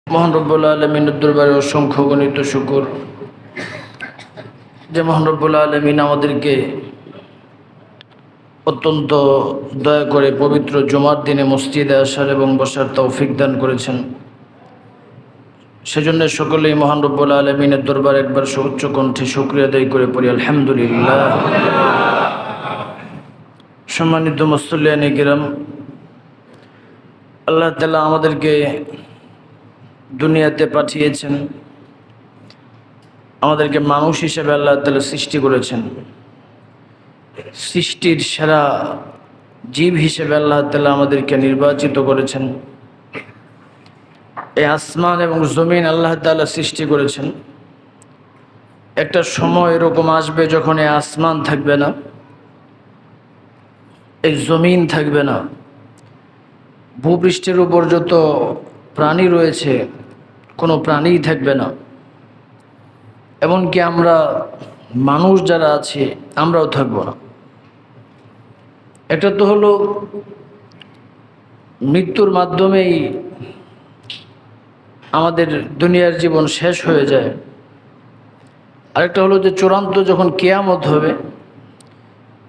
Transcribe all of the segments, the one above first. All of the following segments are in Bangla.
মহান রব্বুল আলমিনের দরবারে অসংখ্য গণিত শুকর যে মহান রব্বুল আলমিন আমাদেরকে অত্যন্ত দয়া করে পবিত্র জুমার দিনে মসজিদে আসার এবং বসার তৌফিক দান করেছেন। সেজন্য সকলেই মহান রব্বুল আলমিনের দরবারে একবার সুউচ্চ কণ্ঠে শুকরিয়া আদায় করে পড়ি আলহামদুলিল্লাহ। সম্মানিত মুসল্লিয়ানে কিরাম, আল্লাহ তাআলা আমাদেরকে দুনিয়াতে পাঠিয়েছেন, আমাদেরকে মানুষ হিসেবে আল্লাহ তাআলা সৃষ্টি করেছেন। সৃষ্টির সেরা জীব হিসেবে আল্লাহ তাআলা আমাদেরকে নির্বাচিত করেছেন। এই আসমান এবং জমিন আল্লাহ তাআলা সৃষ্টি করেছেন। একটা সময় এরকম আসবে যখন এই আসমান থাকবে না, এই জমিন থাকবে না, ভূপৃষ্ঠের উপর যত প্রাণী রয়েছে কোনো প্রাণীই থাকবে না। এমনকি আমরা মানুষ যারা আছি আমরাও থাকবো না। এটা তো হলো মৃত্যুর মাধ্যমেই আমাদের দুনিয়ার জীবন শেষ হয়ে যায়। আরেকটা হলো যে চূড়ান্ত যখন কিয়ামত হবে,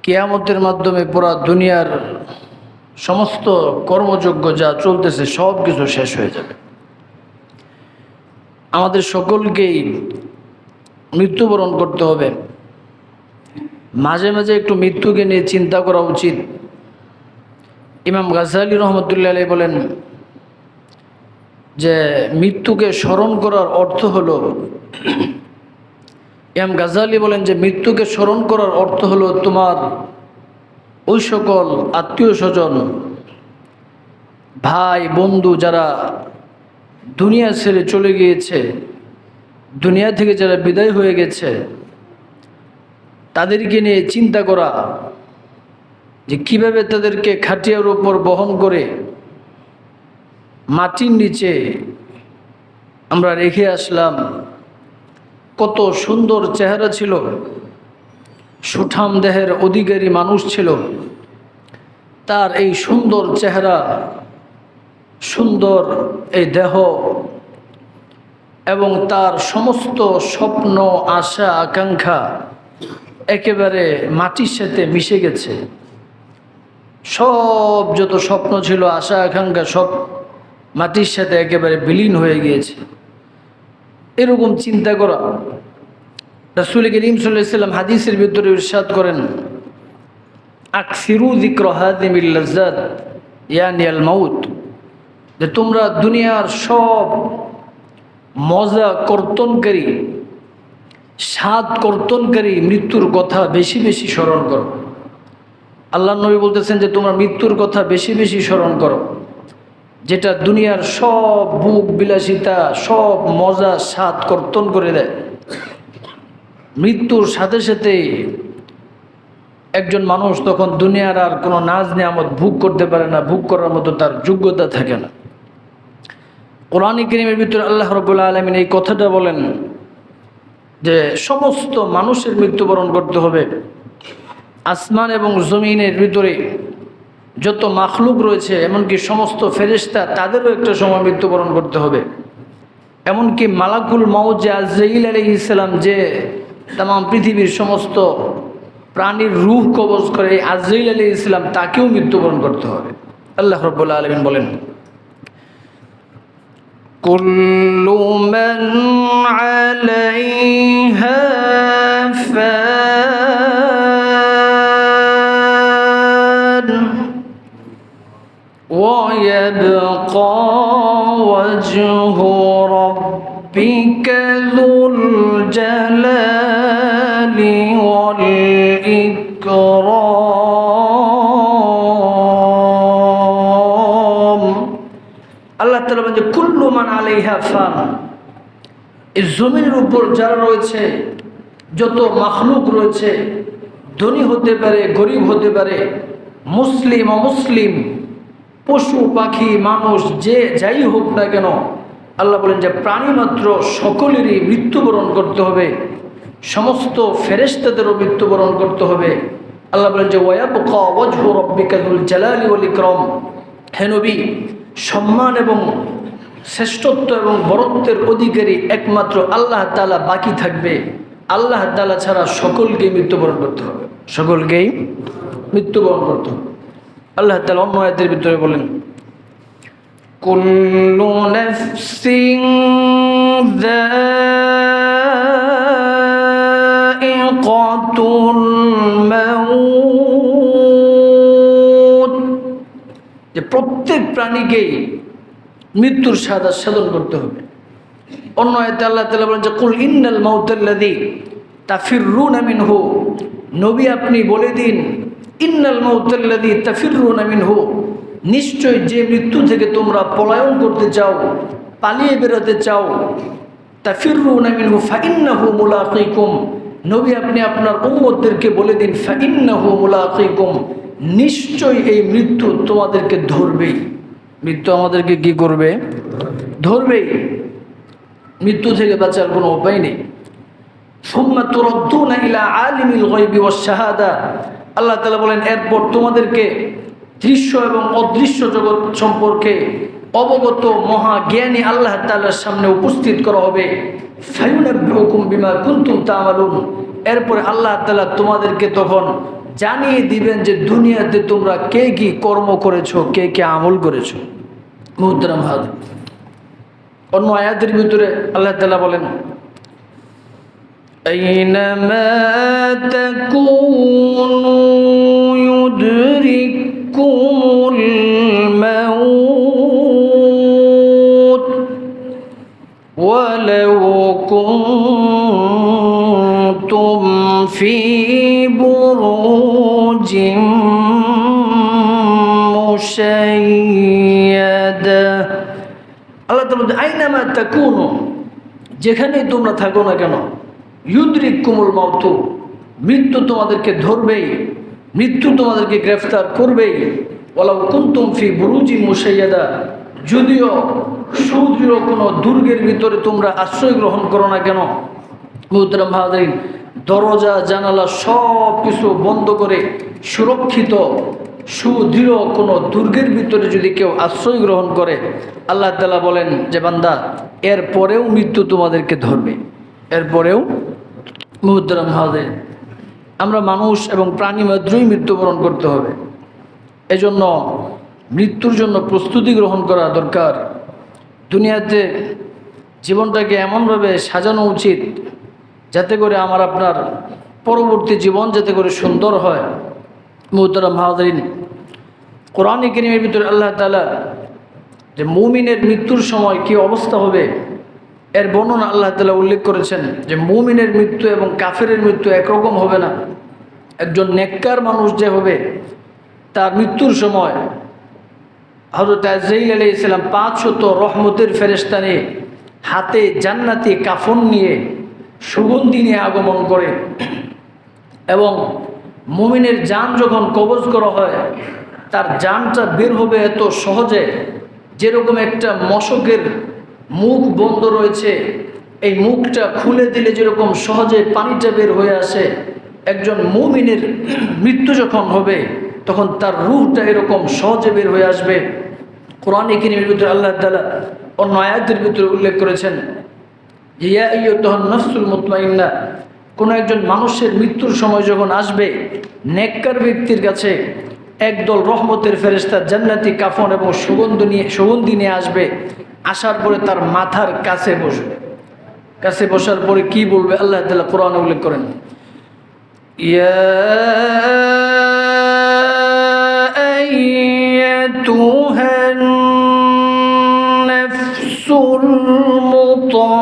কিয়ামতের মাধ্যমে পুরা দুনিয়ার সমস্ত কর্মযোগ্য যা চলতেছে সব কিছু শেষ হয়ে যাবে। আমাদের সকলকেই মৃত্যুবরণ করতে হবে। মাঝে মাঝে একটু মৃত্যুকে নিয়ে চিন্তা করা উচিত। ইমাম গাজ্জালী রহমতুল্লাহ আলাইহি বলেন যে মৃত্যুকে স্মরণ করার অর্থ হলো, ইমাম গাজ্জালী বলেন যে মৃত্যুকে স্মরণ করার অর্থ হলো তোমার ওই সকল আত্মীয় স্বজন, ভাই বন্ধু যারা দুনিয়া ছেড়ে চলে গিয়েছে, দুনিয়া থেকে যারা বিদায় হয়ে গেছে, তাদেরকে নিয়ে চিন্তা করা যে কিভাবে তাদেরকে খাটিয়ার উপর বহন করে মাটির নিচে আমরা রেখে আসলাম। কত সুন্দর চেহারা ছিল, সুঠাম দেহের অধিকারী মানুষ ছিল। তার এই সুন্দর চেহারা, সুন্দর এই দেহ এবং তার সমস্ত স্বপ্ন, আশা, আকাঙ্ক্ষা একেবারে মাটির সাথে মিশে গেছে। সব যত স্বপ্ন ছিল, আশা, আকাঙ্ক্ষা সব মাটির সাথে একেবারে বিলীন হয়ে গিয়েছে। এরকম চিন্তা করা। রাসূল করিম সাল্লাল্লাহু আলাইহি ওয়াসাল্লাম হাদিসের ভিতরে ইরশাদ করেন, আকসিরু যিকরা হাযিমিল লাজ্জাত ইয়ানি আল মাউত, যে তোমরা দুনিয়ার সব মজা কর্তনকারী, স্বাদ কর্তনকারী মৃত্যুর কথা বেশি বেশি স্মরণ করো। আল্লাহ নবী বলতেছেন যে তোমরা মৃত্যুর কথা বেশি বেশি স্মরণ করো, যেটা দুনিয়ার সব ভোগ বিলাসিতা, সব মজা স্বাদ কর্তন করে দেয়। মৃত্যুর সাথে সাথে একজন মানুষ তখন দুনিয়ার আর কোনো নাজ নিয়ামত ভোগ করতে পারে না, ভোগ করার মতো তার যোগ্যতা থাকে না। কোরআন কারীমের ভিতরে আল্লাহ রাব্বুল আলামিন এই কথাটা বলেন যে সমস্ত মানুষের মৃত্যুবরণ করতে হবে। আসমান এবং জমিনের ভিতরে যত মাখলুক রয়েছে, এমনকি সমস্ত ফেরেশতা, তাদেরও একটা সময় মৃত্যুবরণ করতে হবে। এমনকি মালাকুল মাউত যে আজরাইল আলাইহিস সালাম, যে তামাম পৃথিবীর সমস্ত প্রাণীর রূহ কবজ করে, আজরাইল আলাইহিস সালাম, তাকেও মৃত্যুবরণ করতে হবে। আল্লাহ রাব্বুল আলামিন বলেন, কুল্লু মান আলাইহা ফান ওয়া ইয়াবকা ওয়াজহু রাব্বিকা যুল জালালি ওয়াল ইকরাম। আল্লাহ তাআলা বলেন যে কুল্লু মান আলাইহা ফান, এই জমিনের উপর যারা রয়েছে, যত মাখলুক রয়েছে, ধনী হতে পারে, গরিব হতে পারে, মুসলিম অমুসলিম, পশু পাখি মানুষ, যে যাই হোক না কেন, আল্লাহ বলেন যে প্রাণী মাত্র সকলেরই মৃত্যুবরণ করতে হবে। সমস্ত ফেরেশতাদেরও মৃত্যুবরণ করতে হবে। আল্লাহ বলেন যে ওয়ায়াবকা ওয়াজহু রাব্বিকা যুল জালালি ওয়াল ইকরাম। হে নবী, সম্মান এবং শ্রেষ্ঠত্ব এবং বরত্বের অধিকারী একমাত্র আল্লাহ তাআলা বাকি থাকবে। আল্লাহ তাআলা ছাড়া সকলকেই মৃত্যুবরণ করতে হবে, সকলকেই মৃত্যুবরণ করতে হবে। আল্লাহ তাআলা অন্য আয়াতের ভিতরে বলেন, কুল্লু নাফসিন যায়িকাতুল মাউত, যে প্রত্যেক প্রাণীকেই মৃত্যুর স্বাদ আস্বাদন করতে হবে। অন্য আয়াতে আল্লাহ তাআলা বলেন যে কুল ইন্নাল মাউতাল্লাযী তাফিররুনা মিনহু, নবী আপনি বলে দিন, ইন্নাল মাউতাল্লাযী তাফিররুনা মিনহু, নিশ্চয় যে মৃত্যু থেকে তোমরা পলায়ন করতে চাও, পালিয়ে বেরোতে চাও, তাফিররুনা মিনহু ফাইন্নাহু মুলাকিকুম, নবী আপনি আপনার উম্মতদেরকে বলে দিন ফাইন্নাহু মুলাকিকুম, নিশ্চয় এই মৃত্যু তোমাদেরকে ধরবেই। মৃত্যু আমাদেরকে কি করবে? ধরবেই। মৃত্যু থেকে বাঁচার কোনো উপায় নেই। সুম্মা তুরাদ্দুনা ইলা আলিমিল গায়বি ওয়াশ শাহাদা, আল্লাহ তাআলা বলেন এরপর তোমাদেরকে দৃশ্য এবং অদৃশ্য জগৎ সম্পর্কে অবগত মহাজ্ঞানী আল্লাহ তাআলার সামনে উপস্থিত করা হবে। ফায়ুনাব্বিউকুম বিমা কুনতুম তা'মালুন, এরপরে আল্লাহ তাআলা তোমাদেরকে তখন জানিয়ে দিবেন যে দুনিয়াতে তোমরা কে কি কর্ম করেছো, কে কে আমল করেছো। মুহতারাম হাজির, অন্য আয়াতের ভিতরে আল্লাহ তাআলা বলেন, আইনামা তাকুনু ইউদরিকুমুল মাউত ওয়ালাউ কুনতুম ফি বুরুজিম মুশাইয়াদা, আল্লাহ তাআলা বলেন আইনামা তাকুনু, যেখানেই তোমরা থাকো না কেন, ইউদরিকুমুল মাউত, মৃত্যু তোমাদেরকে ধরবেই, মৃত্যু তোমাদেরকে গ্রেফতার করবেই। ওয়ালাউ কুনতুম ফি বুরুজিম মুশাইয়াদা, যদিও সুদৃঢ় কোনো দুর্গের ভিতরে তোমরা আশ্রয় গ্রহণ করো না কেন। মুহতারাম হাজিরিন, দরজা জানালা সব কিছু বন্ধ করে সুরক্ষিত সুদৃঢ় কোনো দুর্গের ভিতরে যদি কেউ আশ্রয় গ্রহণ করে, আল্লাহ তাআলা বলেন যে বান্দা এরপরেও মৃত্যু তোমাদেরকে ধরবে, এরপরেও। মুহতারাম হাজিরিন, আমরা মানুষ এবং প্রাণী মাত্রই মৃত্যুবরণ করতে হবে। এজন্য মৃত্যুর জন্য প্রস্তুতি গ্রহণ করা দরকার। দুনিয়াতে জীবনটাকে এমনভাবে সাজানো উচিত যাতে করে আমার আপনার পরবর্তী জীবন যাতে করে সুন্দর হয়। মুহতারাম হাজিরিন, কোরআনে কারীমের ভিতরে আল্লাহ তাআলা যে মুমিনের মৃত্যুর সময় কি অবস্থা হবে এর বর্ণনা আল্লাহ তাআলা উল্লেখ করেছেন যে মুমিনের মৃত্যু এবং কাফেরের মৃত্যু একরকম হবে না। একজন নেককার মানুষ যে হবে তার মৃত্যুর সময় হযরত আজরাইল আলাইহিস সালাম 500 রহমতের ফেরেশতা নিয়ে হাতে জান্নাতি কাফন নিয়ে সুগন্ধি নিয়ে আগমন করে, এবং মুমিনের জান যখন কবজ করা হয় তার জানটা বের হবে এত সহজে, যেরকম একটা মশকের মুখ বন্ধ রয়েছে, এই মুখটা খুলে দিলে যেরকম সহজে পানিটা বের হয়ে আসে, একজন মুমিনের মৃত্যু যখন হবে তখন তার রূহটা এরকম সহজে বের হয়ে আসবে। কোরআনে কারীমের ভিতরে আল্লাহ তাআলা অন্য আয়াতের ভিতরে উল্লেখ করেছেন, ইয়া আইয়ুহান নাফসুল মুতমাইন্নাহ, কোনো একজন মানুষের মৃত্যুর সময় যখন আসবে, নেককার ব্যক্তির কাছে একদল রহমতের ফেরেশতা জান্নাতি কাফন এবং সুগন্ধি নিয়ে আসবে। আসার পরে তার মাথার কাছে বসবে। কাছে বসার পরে কি বলবে আল্লাহ তাআলা কোরআনে উল্লেখ করেন, ইয়া আইয়াতুহান নাফসুল মুতমাইন্নাহ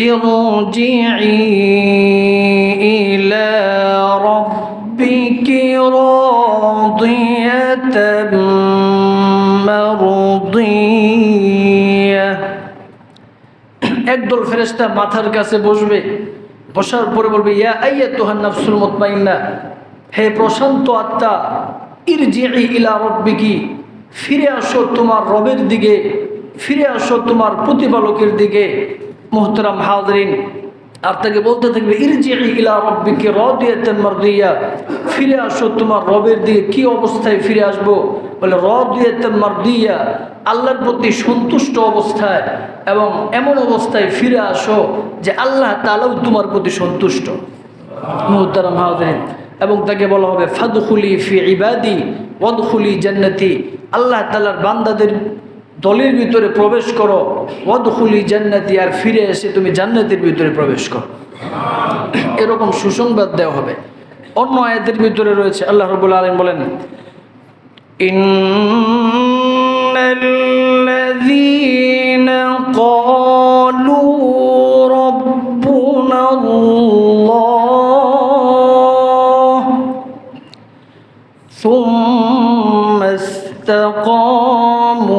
ইরজিই ইলা রাব্বিকি রাদিয়াতাম মারদিয়াহ। একদল ফেরেশতা মাথার কাছে বসবে, বসার পরে বলবে, ইয়া আইয়াতুহান নাফসুল মুতমাইন্নাহ, হে প্রশান্ত আত্মা, ইরজিই ইলা রাব্বিকি, ফিরে আসো তোমার রবের দিকে, ফিরে আসো তোমার প্রতিপালকের দিকে। মুহতারাম হাজিরিন, আর তাকে বলতে থাকবে ইরজিই ইলা রাব্বিকি রাদিয়াতান মারদিয়া, ফিরে আসো তোমার রবের দিকে। কি অবস্থায় ফিরে আসবো? বলে রাদিয়াতান মারদিয়া, আল্লাহর প্রতি সন্তুষ্ট অবস্থায়, এবং এমন অবস্থায় ফিরে আসো যে আল্লাহ তাআলাও তোমার প্রতি সন্তুষ্ট। মুহতারাম হাজিরিন, এবং তাকে বলা হবে ফাদখুলি ফি ইবাদি ওয়াদখুলি জান্নাতি, আল্লাহ তাআলার বান্দাদের দলের ভিতরে প্রবেশ করো, ওয়াদখুলি জান্নাতি, আর ফিরে এসে তুমি জান্নাতের ভিতরে প্রবেশ করো। এরকম সুসংবাদ দেওয়া হবে। অন্য আয়াতের ভিতরে রয়েছে আল্লাহ রাব্বুল আলামিন বলেন ইন্নাল্লাযীনা ক্বালু রাব্বুনাল্লাহ সুম্মা ইসতাকামু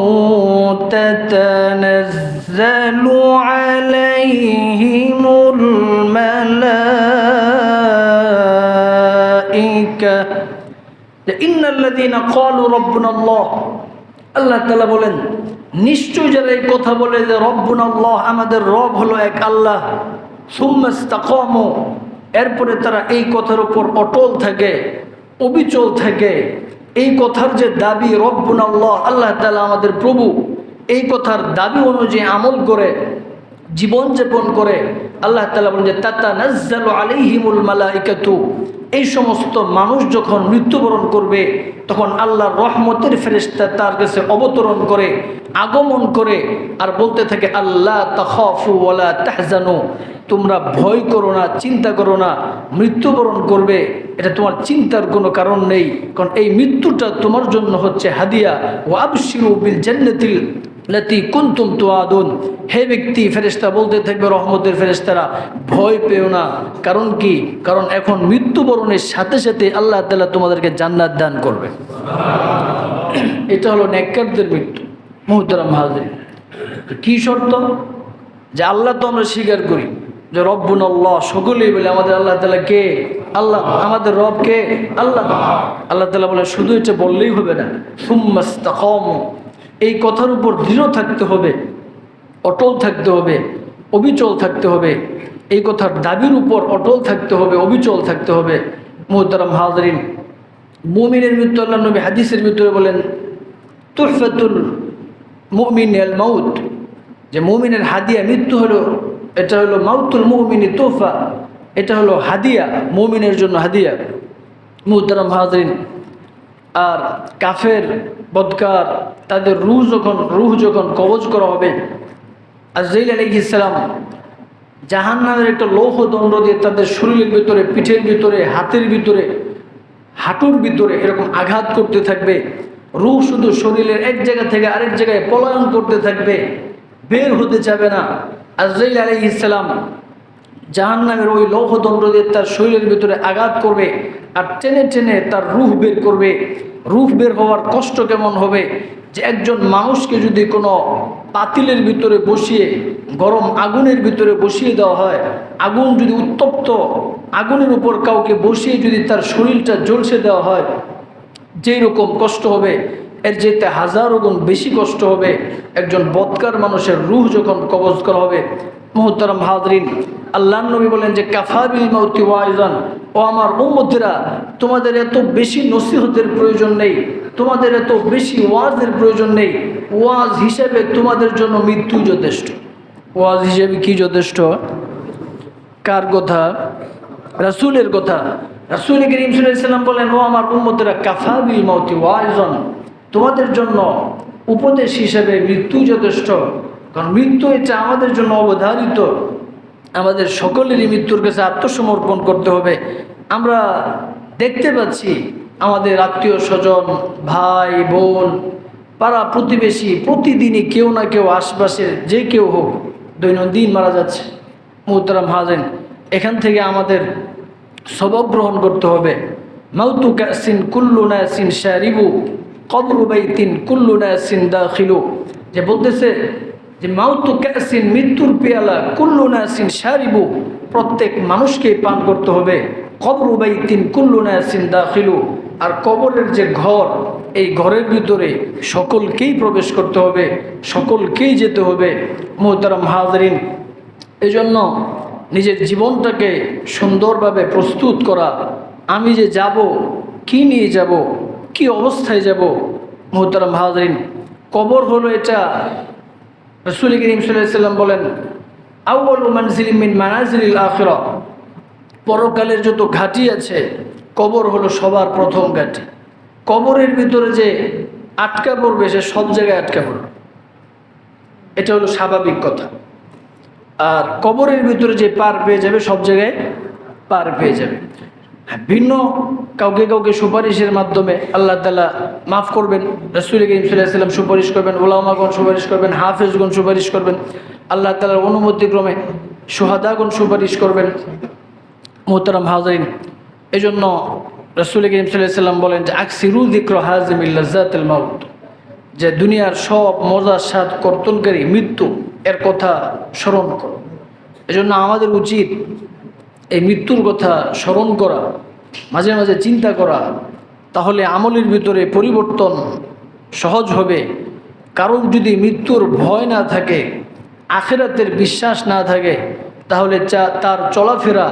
তাতানাজ্জালু আলাইহিমুল মালাইকা ইন্নাল্লাযীনা ক্বালু রাব্বুনাল্লাহ, আল্লাহ তাআলা বলেন নিশ্চয় যারা এই কথা বলে যে রব্বুনাল্লাহ, আমাদের রব হলো এক আল্লাহ, সুম্মা ইসতাকামু, এরপরে তারা এই কথার উপর অটল থাকে, অবিচল থাকে, এই কথার যে দাবি রব্বুনাল্লাহ, আল্লাহ তাআলা আমাদের প্রভু, এই কথার দাবি অনুযায়ী আমল করে জীবনযাপন করে, আল্লাহ তাআলা বলেন যে তাতানাজ্জালু আলাইহিমুল মালাইকাতু, এই সমস্ত মানুষ যখন মৃত্যুবরণ করবে তখন আল্লাহর রহমতের ফেরেশতা তার কাছে অবতরণ করে, আগমন করে, আর বলতে থাকে আল্লাহ তাখাফু ওয়ালা তাহজানু, তোমরা ভয় করো না, চিন্তা করো না, মৃত্যুবরণ করবে এটা তোমার চিন্তার কোনো কারণ নেই, কারণ এই মৃত্যুটা তোমার জন্য হচ্ছে হাদিয়া। ওয়া আবশিরু বিল জান্নাতিল লাতি কুনতুম তুআদুন, হে ব্যক্তি, ফেরেশতা বলতে থাকবে রহমতের ফেরেশতারা, ভয় পেও না। কারণ কি? কারণ এখন মৃত্যুবরণের সাথে সাথে আল্লাহ তাআলা তোমাদেরকে জান্নাত দান করবে। এটা হলো নেককারদের মৃত্যু। মুহতারাম হাজিরিন, কি শর্ত? যে আল্লাহ তো আমরা স্বীকার করি যে রব্বুনাল্লাহ, সকলেই বলে আমাদের আল্লাহ তাআলা কে? আল্লাহ। আমাদের রব কে? আল্লাহ। আল্লাহ তাআলা বলে শুধু এটা বললেই হবে না, সুম্মা ইসতাকামু, এই কথার উপর দৃঢ় থাকতে হবে, অটল থাকতে হবে, অবিচল থাকতে হবে, এই কথার দাবির উপর অটল থাকতে হবে, অবিচল থাকতে হবে। মুহতারাম হাজিরিন, মুমিনের মৃত্যু আল্লাহ নবী হাদিসের ভিতরে বলেন তুহফাতুল মুমিন আল মাউত, যে মুমিনের হাদিয়া মৃত্যু হলো, এটা হলো মাউতুল মুমিনি তোহফা, এটা হলো হাদিয়া, মুমিনের জন্য হাদিয়া। মুহতারাম হাজিরিন, আর কাফের বদকার তাদের রূহ যখন কবজ করা হবে, আজরাইল আলাইহিস সালাম জাহান্নামের একটা লৌহ দণ্ড দিয়ে তাদের শরীরের ভিতরে, পিঠের ভিতরে, হাতের ভিতরে, হাঁটুর ভিতরে এরকম আঘাত করতে থাকবে। রূহ শুধু শরীরের এক জায়গা থেকে আরেক জায়গায় পলায়ন করতে থাকবে, বের হতে যাবে না। আজরাইল আলাইহিস সালাম জাহান্নামের ওই লৌহ দণ্ড দিয়ে তার শরীরের ভিতরে আঘাত করবে, আর টেনে টেনে তার রূহ বের করবে। রূহ বের হওয়ার কষ্ট কেমন হবে, যে একজন মানুষকে যদি কোনো পাতিলের ভিতরে বসিয়ে, গরম আগুনের ভিতরে বসিয়ে দেওয়া হয়, আগুন যদি উত্তপ্ত আগুনের উপর কাউকে বসিয়ে যদি তার শরীরটা জ্বলসে দেওয়া হয়, যেই রকম কষ্ট হবে, এর যেতে হাজারো গুণ বেশি কষ্ট হবে একজন বদকার মানুষের রূহ যখন কবজ করা হবে। মুহতারাম হাজরিন, আল্লাহর নবী বলেন যে কাফা বিল মাউতি ওয়াইজান, ও আমার উম্মতেরা, তোমাদের এত বেশি নসিহতের প্রয়োজন নেই, তোমাদের এত বেশি ওয়াজের প্রয়োজন নেই, ওয়াজ হিসেবে তোমাদের জন্য মৃত্যু যথেষ্ট। ওয়াজ হিসেবে কি যথেষ্ট? কার কথা? রাসূলের কথা। রাসূল করিম সাল্লাল্লাহু আলাইহি ওয়াসাল্লাম বলেন, ও আমার উম্মতেরা, কাফা বিল মাউতি ওয়াইজান, তোমাদের জন্য উপদেশ হিসেবে মৃত্যু যথেষ্ট। কারণ মৃত্যু এটা আমাদের জন্য অবধারিত, আমাদের সকলেরই মৃত্যুর কাছে আত্মসমর্পণ করতে হবে। আমরা দেখতে পাচ্ছি আমাদের আত্মীয় স্বজন, ভাই বোন, পাড়া প্রতিবেশী, প্রতিদিনই কেউ না কেউ আশপাশের যে কেউ হোক দৈনন্দিন মারা যাচ্ছে। মুহতারাম হাজিরিন, এখান থেকে আমাদের সবক গ্রহণ করতে হবে। মাউতু কাসিন কুল্লু নাসিন শারিবু কবরু বাইতিন কুল্লু নাসিন দাখিলু, যে বলতেছে যে মাউতু কাসিন, মৃত্যুর পেয়ালা, কুল্লু নাসিন শারিবু, প্রত্যেক মানুষকে পান করতে হবে। কবরু বাইতিন কুল্লু নাসিন দাখিলু, আর কবরের যে ঘর, এই ঘরের ভিতরে সকলকেই প্রবেশ করতে হবে, সকলকেই যেতে হবে। মুহতারাম হাজিরিন, এই জন্য নিজের জীবনটাকে সুন্দরভাবে প্রস্তুত করা, আমি যে যাব কি নিয়ে যাব, কি অবস্থায় যাব। মুহতারাম হাজরিন, কবর হলো এটা, রাসূল করিম সাল্লাল্লাহু আলাইহি ওয়াসাল্লাম বলেন আউয়ালু মানজিলিন মিন মানাজিলিল আখিরাহ, পরকালের যত ঘাঁটি আছে কবর হলো সবার প্রথম ঘাঁটি। কবরের ভিতরে যে আটকা পড়বে সে সব জায়গায় আটকা পড়বে, এটা হলো স্বাভাবিক কথা। আর কবরের ভিতরে যে পার পেয়ে যাবে সব জায়গায় পার পেয়ে যাবে। ভিন্ন কাউকে কাউকে সুপারিশের মাধ্যমে আল্লাহ তাআলা মাফ করবেন, রাসূল করিম সাল্লাল্লাহু আলাইহি ওয়াসাল্লাম সুপারিশ করবেন, উলামাগণ সুপারিশ করবেন, হাফেজগণ সুপারিশ করবেন, আল্লাহ তাআলার অনুমতিক্রমে শুহাদাগণ সুপারিশ করবেন। মুহতারাম হাজরিন, এই জন্য রাসূল করিম সাল্লাল্লাহু আলাইহি ওয়াসাল্লাম বলেন যে আকসিরু যিকরা হাযিমিল লাযাতিল মাউত, যে দুনিয়ার সব মজার স্বাদ কর্তনকারী মৃত্যু এর কথা স্মরণ করো। এজন্য আমাদের উচিত এই মৃত্যুর কথা স্মরণ করা, মাঝে মাঝে চিন্তা করা, তাহলে আমলের ভিতরে পরিবর্তন সহজ হবে। কারণ যদি মৃত্যুর ভয় না থাকে, আখিরাতের বিশ্বাস না থাকে, তাহলে তার চলাফেরা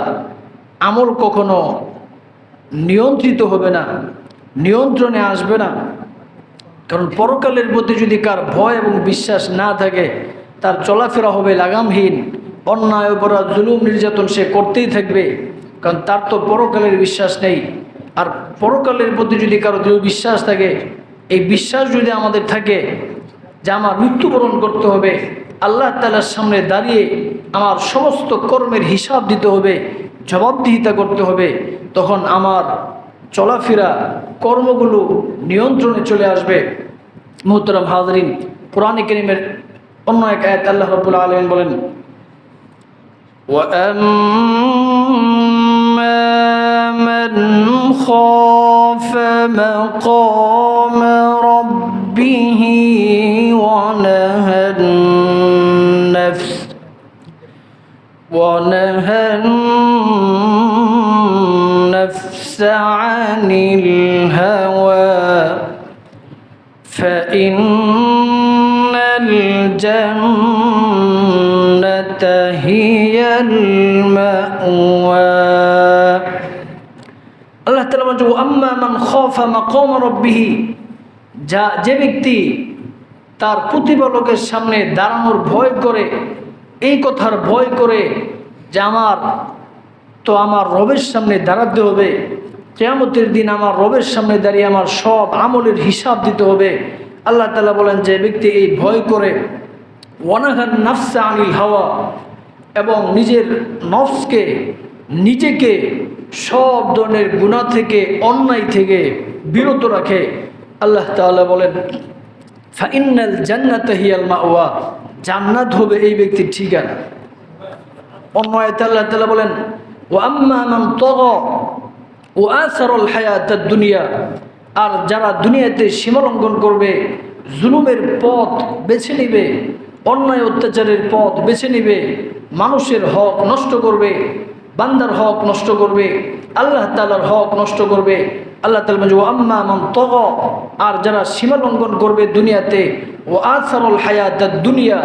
আমল কখনো নিয়ন্ত্রিত হবে না, নিয়ন্ত্রণে আসবে না। কারণ পরকালের প্রতি যদি কার ভয় এবং বিশ্বাস না থাকে, তার চলাফেরা হবে লাগামহীন, অন্যায় অপরাধ জুলুম নির্যাতন সে করতেই থাকবে, কারণ তার তো পরকালের বিশ্বাস নেই। আর পরকালের প্রতি যদি কারো দৃঢ় বিশ্বাস থাকে, এই বিশ্বাস যদি আমাদের থাকে যে আমার মৃত্যুবরণ করতে হবে, আল্লাহ তাআলার সামনে দাঁড়িয়ে আমার সমস্ত কর্মের হিসাব দিতে হবে, জবাবদিহিতা করতে হবে, তখন আমার চলাফেরা কর্মগুলো নিয়ন্ত্রণে চলে আসবে। মুহতারাম হাজরিন, কোরআনে কারীমের অন্য এক আয়াত আল্লাহ রাব্বুল আলামিন বলেন وَأَمَّا مَنْ خَافَ مَقَامَ رَبِّهِ وَنَهَى النَّفْسَ عَنِ الْهَوَى فَإِنَّ الْجَنَّةَ هِيَ الْمَأْوَى। আল্লাহ তাআলা বলেন আম্মা মান খাফা মাকাম রাব্বিহি, যে ব্যক্তি তার প্রতিপালকের সামনে দাঁড়ানোর ভয় করে, এই কথার ভয় করে যে আমার রবের সামনে দাঁড়াতে হবে, কিয়ামতের দিন আমার রবের সামনে দাঁড়িয়ে আমার সব আমলের হিসাব দিতে হবে। আল্লাহ তাআলা বলেন যে ব্যক্তি এই ভয় করে, ওয়ানাহান নাফসা আনিল হাওয়া, এবং নিজের নফসকে, নিজেকে সব ধরনের গুনাহ থেকে, অন্যায় থেকে বিরত রাখে। আল্লাহ তাআলা বলেন ফাইন্নাল জান্নাতা হিয়াল মাওয়া, জান্নাত হবে এই ব্যক্তির ঠিকানা। অন্য আয়াতে আল্লাহ তাআলা বলেন ওয়া আম্মা মান তাগা ওয়া আসারাল হায়াতাদ দুনিয়া, আর যারা দুনিয়াতে সীমালঙ্ঘন করবে, জুলুমের পথ বেছে নেবে, অন্যায় অত্যাচারের পথ বেছে নেবে, মানুষের হক নষ্ট করবে, বান্দার হক নষ্ট করবে, আল্লাহ তাআলার হক নষ্ট করবে। আল্লাহ তাআলা বলেন ওয়া আম্মা মান তাগা, আর যারা সীমালঙ্ঘন করবে দুনিয়াতে, ওয়া আসারাল হায়াতাদ দুনিয়া,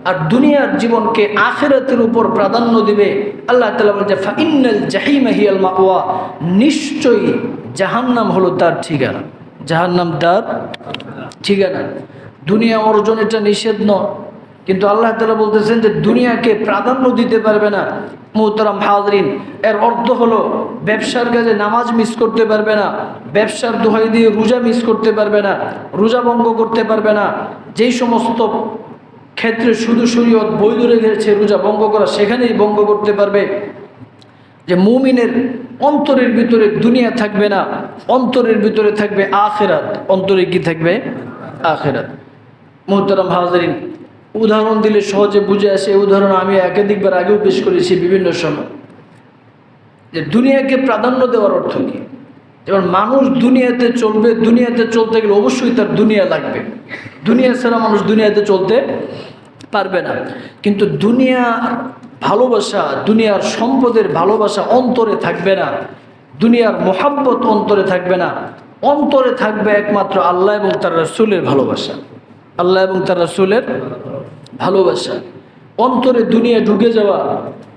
আর দুনিয়ার জীবনকে আখিরাতের উপর প্রাধান্য দিবে, আল্লাহ তাআলা বলেন যে ফাইন্নাল জাহিমা হিয়াল মাওয়া, নিশ্চয়ই জাহান্নাম হলো তার ঠিকানা, জাহান্নাম তার ঠিকানা। দুনিয়া অর্জন এটা নিষেধ নয়, কিন্তু আল্লাহ তাআলা বলতেছেন যে দুনিয়াকে প্রাধান্য দিতে পারবে না। মুহতারাম হাজরিন, এর অর্থ হলো ব্যবসার কাজে নামাজ মিস করতে পারবে না, ব্যবসার দোহাই দিয়ে রোজা মিস করতে পারবে না, রোজা ভঙ্গ করতে পারবে না। যেই সমস্ত ক্ষেত্রে শুধু শরীয়ত বৈধ রেখেছে রোজা ভঙ্গ করা, সেখানেই ভঙ্গ করতে পারবে। যে মুমিনের অন্তরের ভিতরে দুনিয়া থাকবে না, অন্তরের ভিতরে থাকবে আখিরাত। অন্তরে কি থাকবে? আখিরাত। মুহতারাম হাজরিন, উদাহরণ দিলে সহজে বুঝে আসে। উদাহরণ আমি একাধিকবার আগেও পেশ করেছি বিভিন্ন সময়, যে দুনিয়াকে প্রাধান্য দেওয়ার অর্থ কি। যেমন মানুষ দুনিয়াতে চলবে, দুনিয়াতে চলতে গেলে অবশ্যই তার দুনিয়া লাগবে, দুনিয়া ছাড়া মানুষ দুনিয়াতে চলতে পারবে না। কিন্তু দুনিয়ার ভালোবাসা, দুনিয়ার সম্পদের ভালোবাসা অন্তরে থাকবে না, দুনিয়ার মোহাব্বত অন্তরে থাকবে না। অন্তরে থাকবে একমাত্র আল্লাহ এবং তার রাসূলের ভালোবাসা, আল্লাহ এবং তার রাসূলের ভালোবাসা। অন্তরে দুনিয়া ঢুকে যাওয়া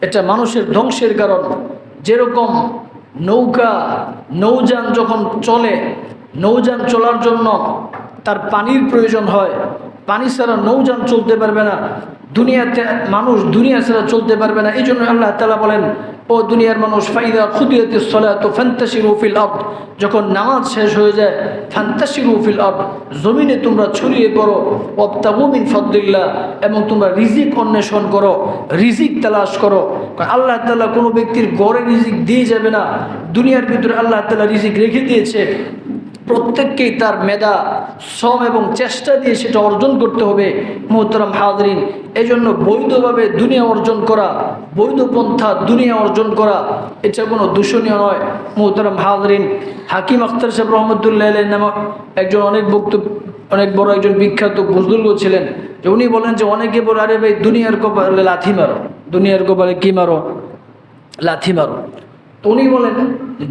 এটা মানুষের ধ্বংসের কারণ। যেরকম নৌযান যখন চলে, নৌযান চলার জন্য তার পানির প্রয়োজন হয়, পানি ছাড়া নৌযান চলতে পারবে না। দুনিয়াতে মানুষ দুনিয়া ছাড়া চলতে পারবে না। এই জন্য আল্লাহ তাআলা বলেন, ও দুনিয়ার মানুষ, ফাইদা খুদিয়াতিস সালাতু ফান্তাশিরু ফিল আরদ, যখন নামাজ শেষ হয়ে যায়, ফান্তাশিরু ফিল আরদ, জমিনে তোমরা ছড়িয়ে পড়ো, ওয়াবতাগু মিন ফাদলিল্লাহ, এবং তোমরা রিজিক অন্বেষণ করো, রিজিক তালাশ করো। আল্লাহ তাআলা কোনো ব্যক্তির গড়ে রিজিক দিয়ে যাবে না। দুনিয়ার ভিতরে আল্লাহ তাআলা রিজিক রেখে দিয়েছে, প্রত্যেককেই তার মেধা, শ্রম এবং চেষ্টা দিয়ে সেটা অর্জন করতে হবে। মুহতারাম হাজরিন, এই জন্য বৈধভাবে দুনিয়া অর্জন করা, বৈধ পন্থা দুনিয়া অর্জন করা, এটা কোনো দূষণীয় নয়। মুহতারাম হাজরিন, হাকিম আখতার সাহেব রহমতুল্লাহ আলাইহি নামক একজন অনেক বড় একজন বিখ্যাত বুজুর্গ ছিলেন। যে উনি বলেন যে অনেকে বলে, আরে ভাই দুনিয়ার কপালে লাথি মারো, দুনিয়ার কপালে কি মারো? লাথি মারো। তো উনি বলেন,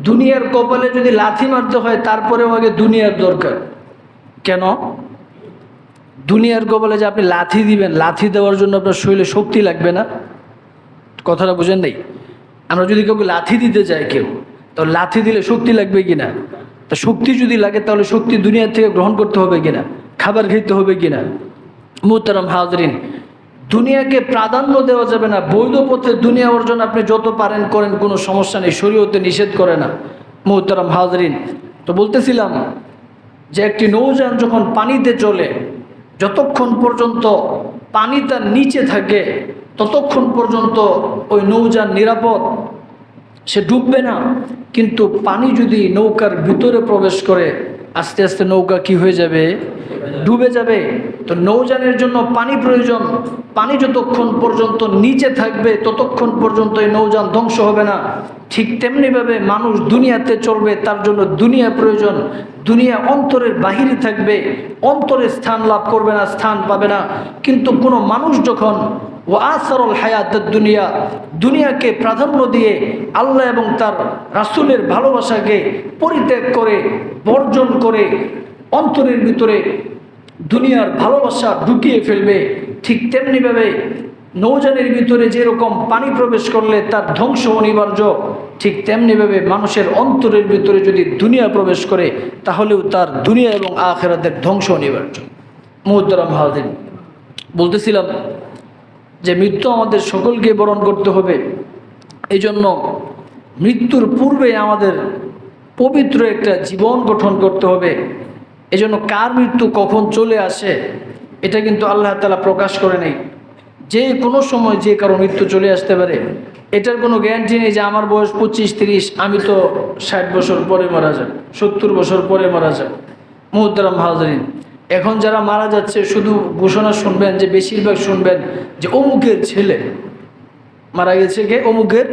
দুনিয়ার কপালে যদি লাথি মারতে হয় তারপরেও আগে দুনিয়ার দরকার। কেন? দুনিয়ার কপালে যে আপনি লাথি দিবেন, লাথি দেওয়ার জন্য আপনার শরীরে শক্তি লাগবে না? কথাটা বুঝেন নাই? আমরা যদি কাউকে লাথি দিতে যাই, কেউ তো লাথি দিলে শক্তি লাগবে কিনা? তা শক্তি যদি লাগে তাহলে শক্তি দুনিয়া থেকে গ্রহণ করতে হবে কিনা? খাবার খেতে হবে কিনা? মুহতারাম হাজরিন, দুনিয়াকে প্রাধান্য দেওয়া যাবে না। বৈধ পথে দুনিয়া অর্জন আপনি যত পারেন করেন, কোনো সমস্যা নেই, শরীয়তে নিষেধ করে না। মুহতারাম হাজরিন, তো বলতেছিলাম যে একটি নৌযান যখন পানিতে চলে, যতক্ষণ পর্যন্ত পানি তার নিচে থাকে ততক্ষণ পর্যন্ত ওই নৌযান নিরাপদ, সে ডুববে না। কিন্তু পানি যদি নৌকার ভিতরে প্রবেশ করে, আস্তে আস্তে নৌকা কি হয়ে যাবে? ডুবে যাবে। তো নৌযানের জন্য পানি প্রয়োজন। পানি যতক্ষণ পর্যন্ত নিচে থাকবে ততক্ষণ পর্যন্ত এই নৌযান ধ্বংস হবে না। ঠিক তেমনিভাবে মানুষ দুনিয়াতে চলবে, তার জন্য দুনিয়া প্রয়োজন। দুনিয়া অন্তরের বাহিরে থাকবে, অন্তরে স্থান লাভ করবে না, স্থান পাবে না। কিন্তু কোনো মানুষ যখন ওয়াসারুল হায়াতুদ দুনিয়া, দুনিয়াকে প্রাধান্য দিয়ে আল্লাহ এবং তার রাসূলের ভালোবাসাকে পরিত্যাগ করে, বর্জন করে, অন্তরের ভিতরে দুনিয়ার ভালোবাসা ঢুকিয়ে ফেলবে, ঠিক তেমনিভাবে নৌযানের ভিতরে যেরকম পানি প্রবেশ করলে তার ধ্বংস অনিবার্য, ঠিক তেমনিভাবে মানুষের অন্তরের ভিতরে যদি দুনিয়া প্রবেশ করে তাহলেও তার দুনিয়া এবং আখিরাতের ধ্বংস অনিবার্য। মুহতারাম হাজির, বলতেছিলাম যে মৃত্যু আমাদের সকলকে বরণ করতে হবে। এই জন্য মৃত্যুর পূর্বে আমাদের পবিত্র একটা জীবন গঠন করতে হবে। এই জন্য কার মৃত্যু কখন চলে আসে এটা কিন্তু আল্লাহ তাআলা প্রকাশ করে নেই। যে কোনো সময় যে কারো মৃত্যু চলে আসতে পারে, এটার কোনো গ্যারান্টি নেই যে আমার বয়স 25-30, আমি তো 60 বছর পরে মারা যাব, 70 বছর পরে মারা যাব। মুহতারাম হাজরিন, এখন যারা মারা যাচ্ছে শুধু ঘোষণা শুনবেন, যে বেশিরভাগ শুনবেন যে অমুকের ছেলে মারা গেছে, কে? অমুকের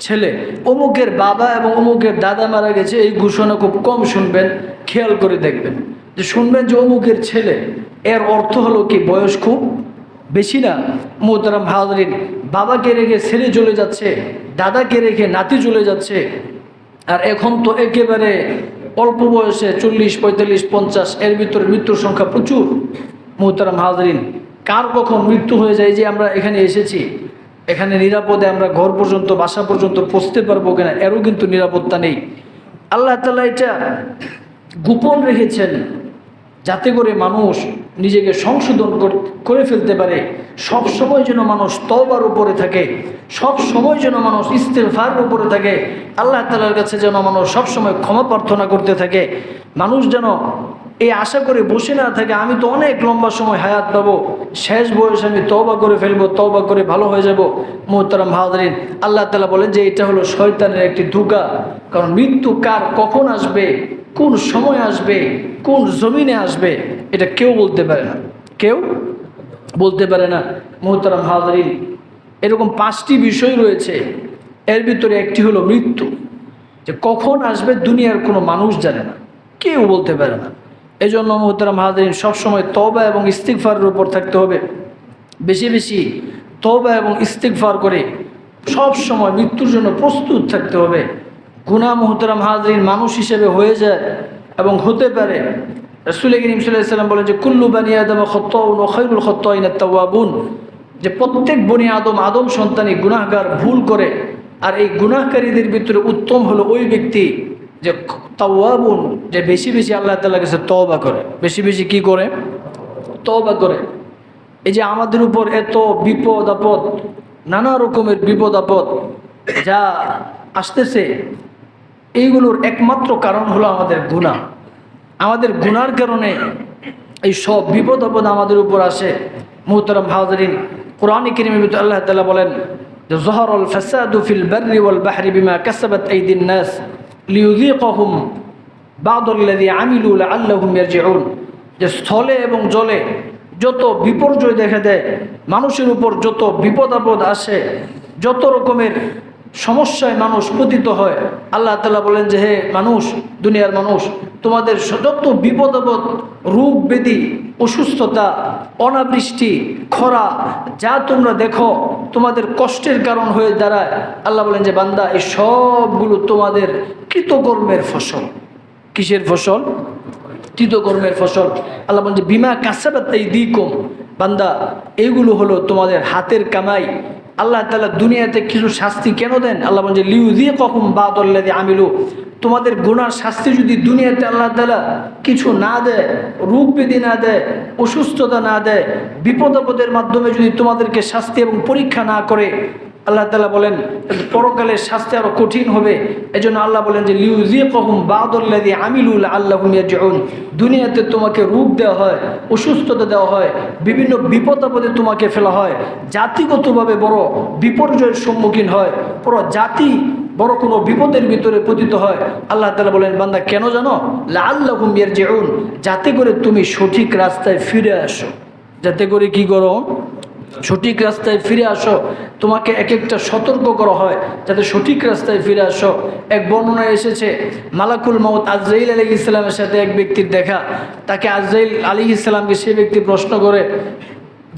ছেলে, অমুকের বাবা এবং অমুকের দাদা মারা গেছে। এই ঘোষণা খুব কম শুনবেন, খেয়াল করে দেখবেন যে শুনবেন যে অমুকের ছেলে। এর অর্থ হলো কি? বয়স খুব বেশি না। মুহতারাম হাজরিন, বাবাকে রেখে ছেলে চলে যাচ্ছে, দাদাকে রেখে নাতি চলে যাচ্ছে। আর এখন তো একেবারে অল্প বয়সে 40, 45, 50 এর ভিতরে মৃত্যুর সংখ্যা প্রচুর। মুহতারাম হাজরিন, কার কখন মৃত্যু হয়ে যায়, যে আমরা এখানে এসেছি, এখানে নিরাপদে আমরা ঘর পর্যন্ত, বাসা পর্যন্ত পৌঁছতে পারবো কিনা, এরও কিন্তু নিরাপত্তা নেই। আল্লাহ তাআলা এটা গোপন রেখেছেন যাতে করে মানুষ নিজেকে সংশোধন করে ফেলতে পারে। সব সময় যেন মানুষ তওবার উপরে থাকে, সব সময় যেন মানুষ ইস্তেগফারের উপরে থাকে, আল্লাহ তাআলার কাছে যেন মানুষ সব সময় ক্ষমা প্রার্থনা করতে থাকে। মানুষ যেন এই আশা করে বসে না থাকে আমি তো অনেক লম্বা সময় হায়াত পাবো, শেষ বয়সে আমি তওবা করে ফেলবো, তওবা করে ভালো হয়ে যাব। মুহতারাম হাজরিন, আল্লাহ তাআলা বলেন যে এটা হলো শয়তানের একটি ধোঁকা। কারণ মৃত্যু কার কখন আসবে, কোন সময় আসবে, কোন জমিনে আসবে, এটা কেউ বলতে পারে না, কেউ বলতে পারে না। মুহতারাম হাজরিন, এরকম 5টি বিষয় রয়েছে, এর ভিতরে একটি হলো মৃত্যু, যে কখন আসবে দুনিয়ার কোনো মানুষ জানে না, কেউ বলতে পারে না। এই জন্য মুহতারাম হাজরিন, সবসময় তওবা এবং ইস্তিগফারের উপর থাকতে হবে। বেশি বেশি তওবা এবং ইস্তিগফার করে সব সময় মৃত্যুর জন্য প্রস্তুত থাকতে হবে। গুনাহ মুহতারাম হাজরিন মানুষ হিসেবে হয়ে যায় এবং হতে পারে। রাসূল করিম সাল্লাল্লাহু আলাইহি ওয়াসাল্লাম বলেন যে কুল্লু বানি আদম খাত্তাউন ওয়া খায়রুল খাত্তাইন আত-তাওয়াবুন, যে প্রত্যেক বনি আদম সন্তানই গুনাহগার, ভুল করে। আর এই গুনাহকারীদের ভিতরে উত্তম হলো ওই ব্যক্তি যে তাওয়াবুন, যে বেশি বেশি আল্লাহ তাআলার কাছে তওবা করে, বেশি বেশি কি করে? তওবা করে। এই যে আমাদের উপর এত বিপদ আপদ, নানা রকমের বিপদ আপদ যা আসতেছে, এইগুলোর একমাত্র কারণ হলো আমাদের গুনাহ। আমাদের গুনার কারণে এই সব বিপদ আপদ আমাদের উপর আসে। মুহতারাম হাজিরিন, কোরআন কারীমের ভিতরে আল্লাহ তাআলা বলেন যে যহরাল ফাসাদু ফিল বাররি ওয়াল বাহরি বিমা কাসাবাত আইদিন নাস লিয়ুযীকাহুম বা'দাল্লাযী আমিলু লাআল্লাহুম ইয়ারজিউন। যে স্থলে এবং জলে যত বিপর্যয় দেখা দেয়, মানুষের উপর যত বিপদ আপদ আসে, যত রকমের সমস্যায় মানুষ পতিত হয়, আল্লাহ তাআলা বলেন যে হে মানুষ, দুনিয়ার মানুষ, তোমাদের যত বিপদ আপদ, রোগ ব্যাধি, অসুস্থতা, অনাবৃষ্টি, খরা যা তোমরা দেখো তোমাদের কষ্টের কারণ হয়ে দাঁড়ায়, আল্লাহ বলেন যে বান্দা, এই সবগুলো তোমাদের কৃতকর্মের ফসল। কিসের ফসল? কৃতকর্মের ফসল। আল্লাহ বলেন যে বিমা কাসাবাত আইদিকুম, বান্দা এইগুলো হলো তোমাদের হাতের কামাই। আল্লাহ তাআলা দুনিয়াতে কিছু শাস্তি কেন দেন? আল্লাহ বলেন যে লিয়ুযীকাহুম বা'দাল্লাযী আমিলু, তোমাদের গুনার শাস্তি যদি দুনিয়াতে আল্লাহ তাআলা কিছু না দেয়, রোগ ব্যাধি না দেয়, অসুস্থতা না দেয়, বিপদ আপদের মাধ্যমে যদি তোমাদেরকে শাস্তি এবং পরীক্ষা না করে, আল্লাহ তাআলা বলেন পরকালের শাস্তি আরো কঠিন হবে। এজন্য আল্লাহ বলেন যে লিয়ুযীকাহুম বা'দাল্লাযী আমিলু লাআল্লাহুম ইয়ারজিউন। দুনিয়াতে তোমাকে রোগ দেওয়া হয়, অসুস্থতা দেওয়া হয়, বিভিন্ন বিপদ আপদে তোমাকে ফেলা হয়, জাতিগতভাবে বড় বিপর্যয়ের সম্মুখীন হয়, পুরো জাতি বড় কোনো বিপদের ভিতরে পতিত হয়। আল্লাহ তাআলা বলেন বান্দা কেন জানো? লাআল্লাহুম ইয়ারজিউন, যাতে করে তুমি সঠিক রাস্তায় ফিরে আসো। যাতে করে কি করো? সঠিক রাস্তায় ফিরে আসো। তোমাকে এক একটা সতর্ক করা হয় যাতে সঠিক রাস্তায় ফিরে আসো। এক বর্ণনায় এসেছে মালাকুল মউত আজরাইল আলাইহিস সালামের সাথে এক ব্যক্তির দেখা। তাকে আজরাইল আলাইহিস সালামকে সেই ব্যক্তি প্রশ্ন করে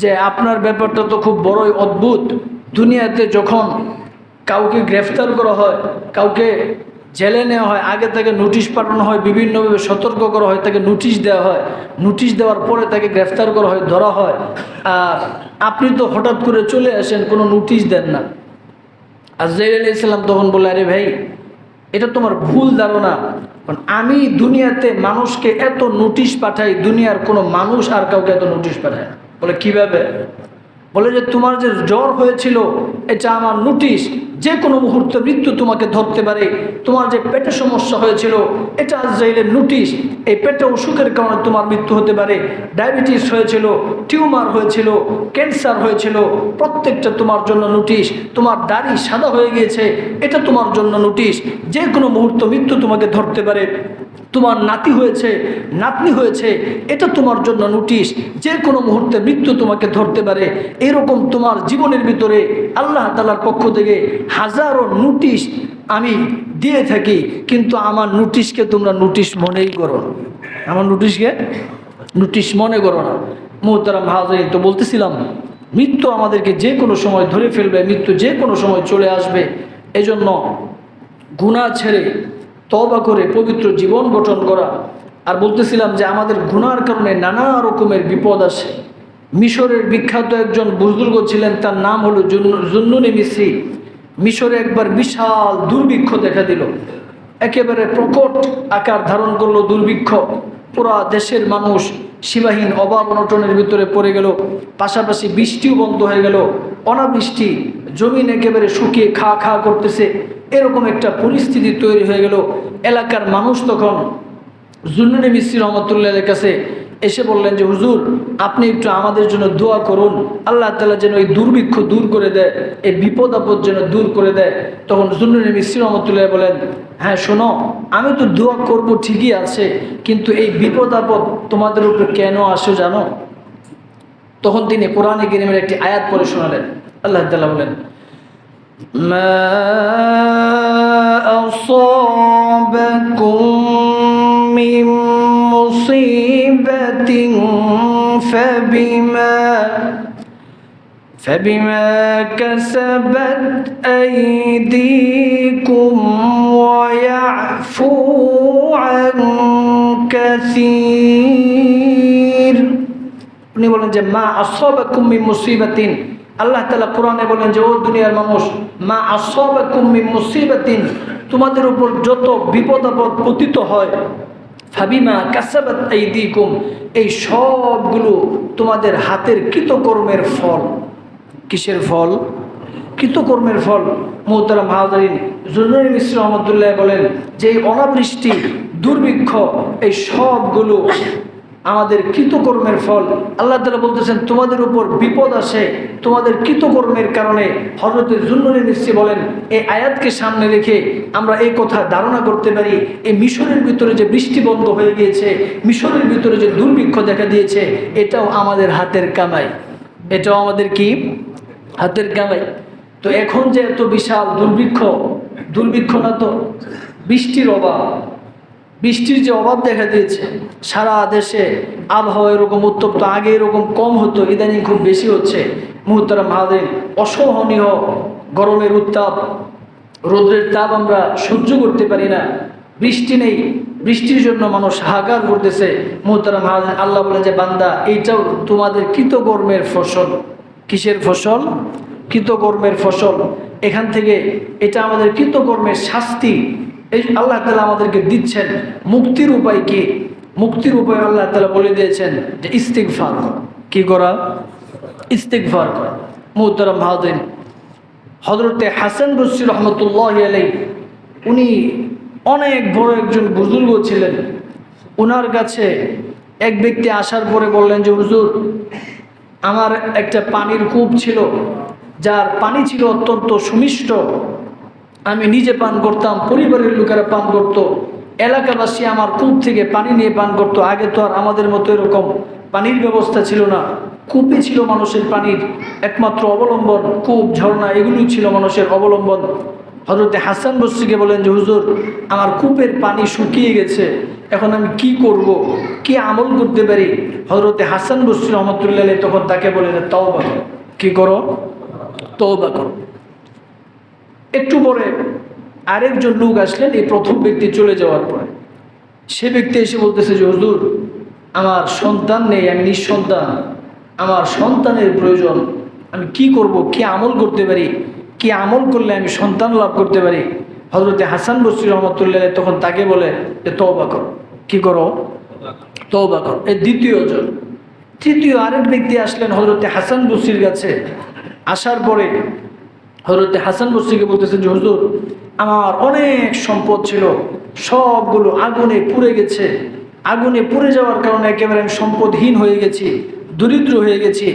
যে আপনার ব্যাপারটা তো খুব বড়ই অদ্ভুত। দুনিয়াতে যখন কাউকে গ্রেফতার করা হয়, কাউকে জেলে নেওয়া হয়, আগে তাকে নোটিশ পাঠানো হয়, বিভিন্নভাবে সতর্ক করা হয়, তাকে নোটিশ দেওয়া হয়, নোটিশ দেওয়ার পরে তাকে গ্রেফতার করা হয়, ধরা হয়। আর আপনি তো হঠাৎ করে চলে আসেন, কোনো নোটিশ দেন না। আজরাইল আলাইহিস সালাম তখন বলে, আরে ভাই, এটা তোমার ভুল ধারণা। কারণ আমি দুনিয়াতে মানুষকে এত নোটিশ পাঠাই, দুনিয়ার কোনো মানুষ আর কাউকে এত নোটিশ পাঠায় না। বলে কিভাবে? বলে যে তোমার যে জ্বর হয়েছিল এটা আমার নোটিশ, যে কোনো মুহূর্তে মৃত্যু তোমাকে ধরতে পারে। তোমার যে পেটে সমস্যা হয়েছিল এটা আজরাইলের নোটিশ, এই পেটে অসুখের কারণে তোমার মৃত্যু হতে পারে। ডায়াবেটিস হয়েছিল, টিউমার হয়েছিল, ক্যান্সার হয়েছিল, প্রত্যেকটা তোমার জন্য নোটিশ। তোমার দাড়ি সাদা হয়ে গিয়েছে, এটা তোমার জন্য নোটিশ, যে কোনো মুহূর্তে মৃত্যু তোমাকে ধরতে পারে। তোমার নাতি হয়েছে, নাতনি হয়েছে, এটা তোমার জন্য নোটিশ, যে কোনো মুহূর্তে মৃত্যু তোমাকে ধরতে পারে। এরকম তোমার জীবনের ভিতরে আল্লাহ তাআলার পক্ষ থেকে হাজারো নোটিশ আমি দিয়ে থাকি, কিন্তু আমার নোটিশকে তোমরা নোটিশ মনেই করো না। আমার নোটিশকে নোটিশ মনে করো না। মুহতারাম হাজিরিন, তো বলতেছিলাম মৃত্যু আমাদেরকে যে কোনো সময় ধরে ফেলবে, মৃত্যু যে কোনো সময় চলে আসবে। এজন্য গুনাহ ছেড়ে তওবা করে পবিত্র জীবন গঠন করা। আর বলতেছিলাম যে আমাদের গুনার কারণে নানা রকমের বিপদ আসে। মিশরের বিখ্যাত একজন বুজুর্গ ছিলেন, তার নাম হলো জুন্নুনী মিসরি। মিশরে একবার বিশাল দুর্ভিক্ষ দেখা দিল, একেবারে প্রকট আকার ধারণ করলো দুর্ভিক্ষ। পুরা দেশের মানুষ সীমাহীন অভাব অনটনের ভিতরে পড়ে গেল, পাশাপাশি বৃষ্টিও বন্ধ হয়ে গেল, অনাবৃষ্টি, জমিন একেবারে শুকিয়ে খা খা করতেছে। এরকম একটা পরিস্থিতি তৈরি হয়ে গেল। এলাকার মানুষ তখন জুন্নুনী মিসরি রহমতুল্লাহের কাছে এসে বললেন যে হুজুর, আপনি একটু আমাদের জন্য দোয়া করুন, আল্লাহ তাআলা যেন এই দুর্ভিক্ষ দূর করে দেয়, এই বিপদ আপদ যেন দূর করে দেয়। তখন জুন্নুনী মিসরি রহমতুল্লাহ বলেন, হ্যাঁ শোনো, আমি তো দোয়া করব ঠিকই আছে, কিন্তু এই বিপদ আপদ তোমাদের উপর কেন আসে জানো? তখন তিনি কোরআনে কারীমের একটি আয়াত পড়ে শোনালেন। আল্লাহ তাআলা বলেন, মা আসাবাকুম মিন মুসিবাতিন فبما كسبت أيديكم ويعفو عن كثير। উনি বলেন যে মা আসাবাকুম মিন মুসিবাতিন, আল্লাহ তাআলা কোরআনে বলেন যে ও দুনিয়ার মানুষ, মা আসাবাকুম মিন মুসিবাতিন, তোমাদের উপর যত বিপদ আপদ পতিত হয়, ফাবিমা কাসাবাত আইদিকুম, এই সবগুলো তোমাদের হাতের কৃতকর্মের ফল। কিসের ফল? কৃতকর্মের ফল। মুহতারাম হাজিরিন, জুনায়দ মিসরি রহমাতুল্লাহ বলেন যে এই অনাবৃষ্টি, দুর্ভিক্ষ, এই সবগুলো আমাদের কৃতকর্মের ফল। আল্লাহ তাআলা বলতেছেন তোমাদের উপর বিপদ আসে তোমাদের কৃতকর্মের কারণে। হযরত জুনায়দ মিসরি বলেন এই আয়াতকে সামনে রেখে আমরা এই কথা ধারণা করতে পারি, এই মিশরের ভিতরে যে বৃষ্টি বন্ধ হয়ে গিয়েছে, মিশরের ভিতরে যে দুর্ভিক্ষ দেখা দিয়েছে, এটাও আমাদের হাতের কামাই। এটাও আমাদের কি? হাতের কামাই। তো এখন যে এত বিশাল দুর্ভিক্ষ না তো বৃষ্টির অভাব, বৃষ্টির যে অভাব দেখা দিয়েছে সারা দেশে, আবহাওয়া এরকম উত্তপ্ত, আগে এরকম কম হতো, ইদানিং খুব বেশি হচ্ছে। মুহতারাম হাজিরিন, অসহনীয় গরমের উত্তাপ, রোদ্রের তাপ আমরা সহ্য করতে পারি না। বৃষ্টি নেই, বৃষ্টির জন্য মানুষ হাহাকার করতেছে। মুহতারাম হাজিরিন, আল্লাহ বলে যে বান্দা, এইটাও তোমাদের কৃতকর্মের ফসল। কিসের ফসল? কৃতকর্মের ফসল। এখান থেকে এটা আমাদের কৃতকর্মের শাস্তি। এই আল্লাহ তাআলা আমাদেরকে দিচ্ছেন মুক্তির উপায় কি? মুক্তির উপায় আল্লাহ তাআলা বলে দিয়েছেন যে ইস্তিগফার করা। কি করা? ইস্তিগফার করা। মুহতারাম হাজিরিন, হযরতে হাসান বসরি রহমতুল্লাহি আলাইহি, উনি অনেক বড় একজন বুজুর্গ ছিলেন। ওনার কাছে এক ব্যক্তি আসার পরে বললেন যে হুজুর, আমার একটা পানির কূপ ছিল, যার পানি ছিল অত্যন্ত সুমিষ্ট। আমি নিজে পান করতাম, পরিবারের লোকেরা পান করত, এলাকাবাসী আমার কূপ থেকে পানি নিয়ে পান করত। আগে তো আর আমাদের মতো এরকম পানির ব্যবস্থা ছিল না। কূপই ছিল মানুষের পানির একমাত্র অবলম্বন। কূপ, ঝর্ণা এগুলোই ছিল মানুষের অবলম্বন। হযরতে হাসান বসরিকে বলেন যে হুজুর, আমার কূপের পানি শুকিয়ে গেছে, এখন আমি কি করব, কি আমল করতে পারি? হযরতে হাসান বসরি রহমতুল্লাহ আলাইহি তখন তাকে বলেন তওবা করো। কি করো? তওবা করো। একটু পরে আরেকজন লোক আসলেন, এই প্রথম ব্যক্তি চলে যাওয়ার পরে। সে ব্যক্তি এসে বলতেছে যে হুজুর, আমার সন্তান নেই, আমি নিঃসন্তান, আমার সন্তানের প্রয়োজন, আমি কি করব, কি আমল করতে পারি, কি আমল করলে আমি সন্তান লাভ করতে পারি? হযরতে হাসান বসরি রহমতুল্লাহ তখন তাকে বলে যে তওবা করো। কি করো? তওবা করো। এই দ্বিতীয় জন। তৃতীয় আরেক ব্যক্তি আসলেন হযরতে হাসান বসরির কাছে। আসার পরে হযরতে হাসান বসরিকে বলতেছেন যে হুজুর, আমার অনেক সম্পদ ছিল, সবগুলো আগুনে পুড়ে গেছে। আগুনে পুড়ে যাওয়ার কারণে একেবারে আমি সম্পদহীন হয়ে গেছি, দরিদ্র হয়ে গেছি।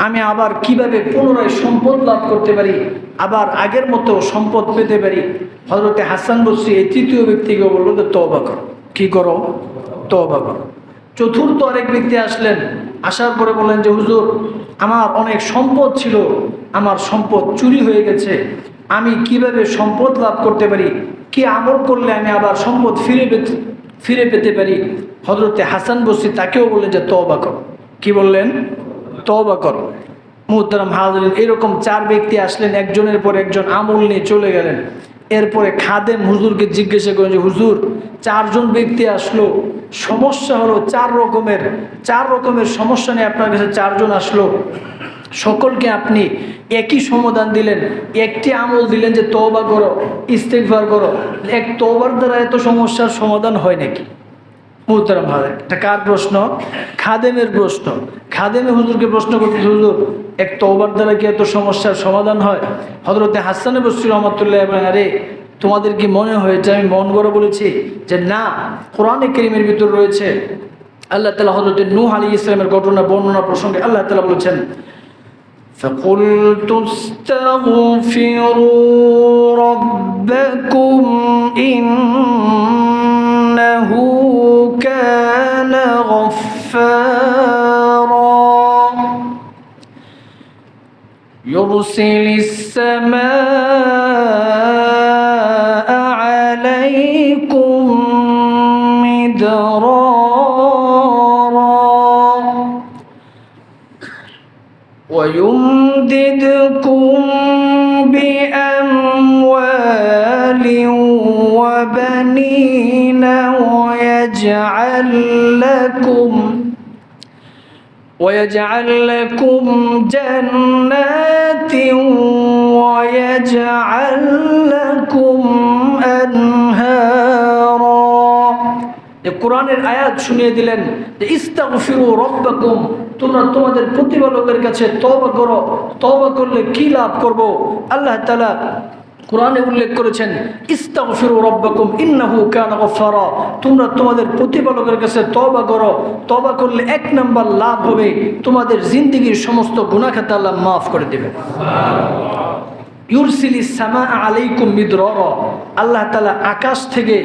আমি আবার কিভাবে পুনরায় সম্পদ লাভ করতে পারি, আবার আগের মতো সম্পদ পেতে পারি? হযরতে হাসান বসরি এই তৃতীয় ব্যক্তিকে বলল যে তওবা করো। কি করো? তওবা করো। চতুর্থ আরেক ব্যক্তি আসলেন। আসার পরে বললেন যে হুজুর, আমার অনেক সম্পদ ছিল, আমার সম্পদ চুরি হয়ে গেছে, আমি কিভাবে সম্পদ লাভ করতে পারি, কি আমল করলে আমি আবার সম্পদ ফিরে পেতে পারি? হযরতে হাসান বসরি তাকেও বললেন যে তওবা করো। কি বললেন? তওবা করো। মুহতারাম হাজিরিন, এরকম চার ব্যক্তি আসলেন, একজনের পর একজন আমল নিয়ে চলে গেলেন। এরপরে খাদেম হুজুরকে জিজ্ঞাসা করেন যে হুজুর, চারজন ব্যক্তি আসলো, সমস্যা হলো চার রকমের সমস্যা নিয়ে আপনার কাছে চারজন আসলো, সকলকে আপনি একই সমাধান দিলেন, একটি আমল দিলেন যে তওবা করো, ইস্তিগফার করো। এক তওবার দ্বারা এত সমস্যার সমাধান হয় নাকি? মুহতারাম হাজির, এটা কার প্রশ্ন? খাদেমের প্রশ্ন। খাদেমে হুজুরকে প্রশ্ন করতে, হুজুর, এক তওবার দ্বারা কি এত সমস্যার সমাধান হয়? হযরতে হাসান বসরি রহমাতুল্লাহ বলেন, আরে তোমাদের কি মনে হয় যে আমি মন গড়ে বলেছি? যে না, কোরআনে কারীমের ভিতর রয়েছে। আল্লাহ তাআলা হযরতে নূহ আলাইহিস সালামের ঘটনা বর্ণনা প্রসঙ্গে আল্লাহ তাআলা বলেছেন, فَقُلْتُ اسْتَغْفِرُوا رَبَّكُمْ إِنَّهُ كَانَ غَفَّارًا يُرْسِلِ السَّمَاءَ عَلَيْكُمْ مِدْرَارًا وَيُمْدِدْكُمْ بِأَمْوَالٍ وَبَنِينَ وَيَجْعَلْ ويجعل لكم جنات ويجعل لكم أنهارا। কোরআনের আয়াত শুনিয়ে দিলেন যে ইস্তাগফিরু রাব্বাকুম, তোমরা তোমাদের প্রতিপালকের কাছে তওবা করো। তওবা করলে কি লাভ করব? আল্লাহ তাআলা কোরআনে উল্লেখ করেছেন ইস্তাগফিরু রাব্বাকুম ইন্নাহু কানা গফফারা, তোমরা তোমাদের প্রতিপালকের কাছে তওবা করো। তওবা করলে এক নাম্বার লাভ হবে তোমাদের জিন্দেগীর সমস্ত গুনাহ খাতা আল্লাহ মাফ করে দেবেন। ইউরসিলিস সামাআ আলাইকুম মিদরারা, আল্লাহ তাআলা আকাশ থেকে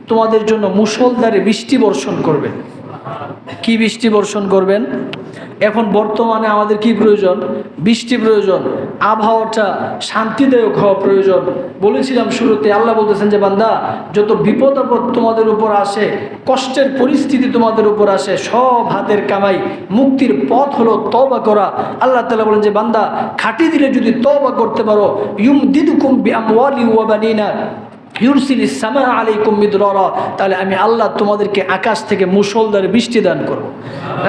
তোমাদের জন্য মুষলধারে বৃষ্টি বর্ষণ করবেন। কি বৃষ্টি বর্ষণ করবেন? এখন বর্তমানে আমাদের কি প্রয়োজন? বৃষ্টি প্রয়োজন, আবহাওয়াটা শান্তিদায়ক হওয়া প্রয়োজন। বলেছিলাম শুরুতে, আল্লাহ বলতেছেন যে বান্দা, যত বিপদ আপদ তোমাদের উপর আসে, কষ্টের পরিস্থিতি তোমাদের উপর আসে, সব হাতের কামাই, মুক্তির পথ হলো তওবা করা। আল্লাহ তাআলা বলেন যে বান্দা, খাঁটি দিলে যদি তওবা করতে পারো, ইউমদিদুকুম বিআমওয়ালি ওয়া বানিনা ইউরসিলিস সামাআ আলাইকুম মিদরারা, তাহলে আমি আল্লাহ তোমাদেরকে আকাশ থেকে মুষলধারে বৃষ্টি দান করব।